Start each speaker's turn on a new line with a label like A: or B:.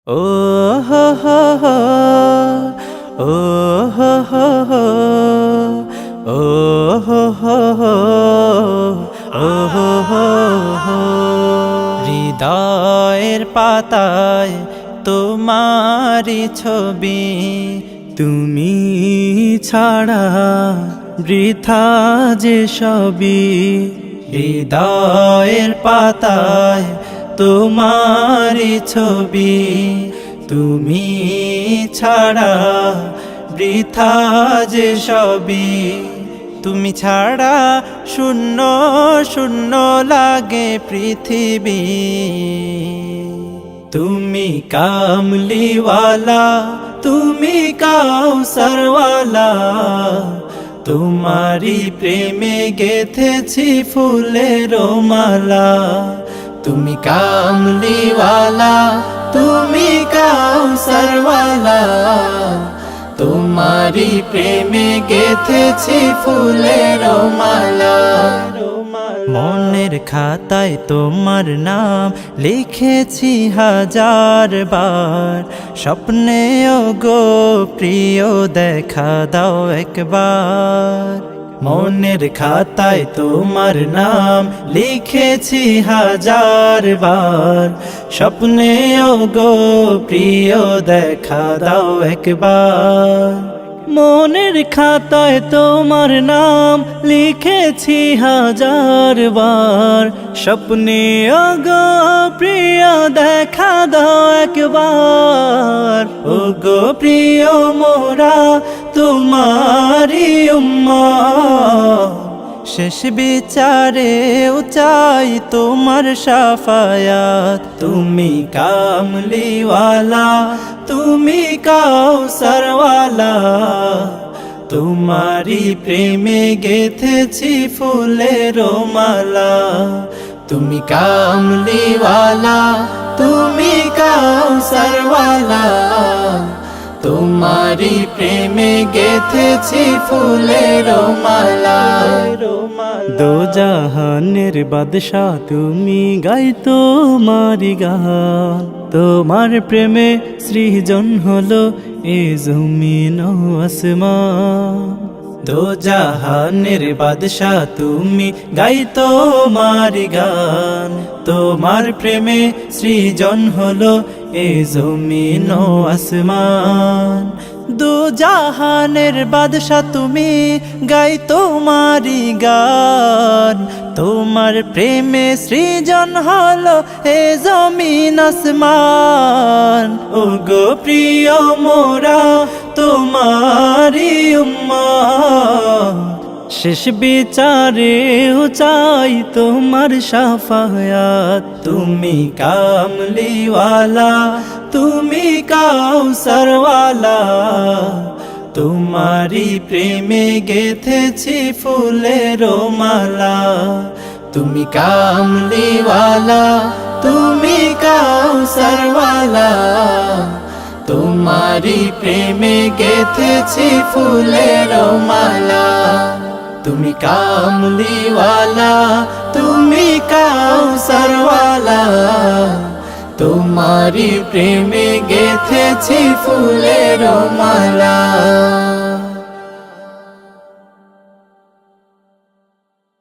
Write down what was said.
A: ও হো হো হো, ও হো হো হো, ও হো হো হো, ও হো হো হো। হৃদয়ের পাতায় তোমারি ছবি, তুমি ছাড়া বৃথা যে সবই। হৃদয়ের পাতায় তোমারি ছবি, তুমি ছাড়া বৃথা যে সবই। তুমি ছাড়া শূন্য শূন্য লাগে পৃথিবী। তুমি কামলিওয়ালা, তুমি কাউসারওয়ালা, তোমারি প্রেমে গেথেছি ফুলের মালা। তুমি কামলিওয়ালা, তুমি কাউসারওয়ালা, তোমারি প্রেমে গেথেছি ফুলের মালা। মনের খাতায় তোমার নাম লিখেছি হাজার বার, স্বপ্নেও গো প্রিয় দেখা দাও একবার। মনের খাতায় তোমার নাম লিখেছি হাজার বার, স্বপ্নেও গো প্রিয় দেখা দাও একবার। মনের খাতায় তোমার নাম লিখেছি হাজার বার, স্বপ্নেও গো প্রিয় দেখা দাও একবার। ও গো প্রিয় মোরা তোমারি উম্মত, শেষ বিচারেও চাই তোমার শাফায়াত। তুমি কামলিওয়ালা, তুমি কাউসারওয়ালা, তোমারি প্রেমে গেথেছি ফুলের মালা। তুমি কামলিওয়ালা, তুমি কাউসারওয়ালা, তোমারি প্রেমে গেথেছি ফুলের মালা। দো জাহানের বাদশা তুমি, গাই তোমারি গান। তোমার প্রেমে সৃজন হলো এ জমিন ও আসমান। দো জাহানের বাদশা তুমি, গাই তোমারি গান। তোমার প্রেমে সৃজন হলো এ জমিন ও আসমান। দো জাহানের বাদশা তুমি, গাই তোমারি গান। তোমার প্রেমে সৃজন হলো এ জমিন আসমান। ও গো প্রিয় মোরা তোমারি উম্মত, শেষ বিচারেও চাই তোমার শাফায়াত। তুমি কামলিওয়ালা, তুমি কাউসারওয়ালা, তোমারি প্রেমে গেথেছি ফুলের মালা। তুমি কামলিওয়ালা, তুমি কাউসারওয়ালা, তোমারি প্রেমে গেথেছি ফুলের মালা। তুমি কামলিওয়ালা, তুমি কাউসারওয়ালা, তোমারি প্রেমে গেথেছি ফুলের মালা।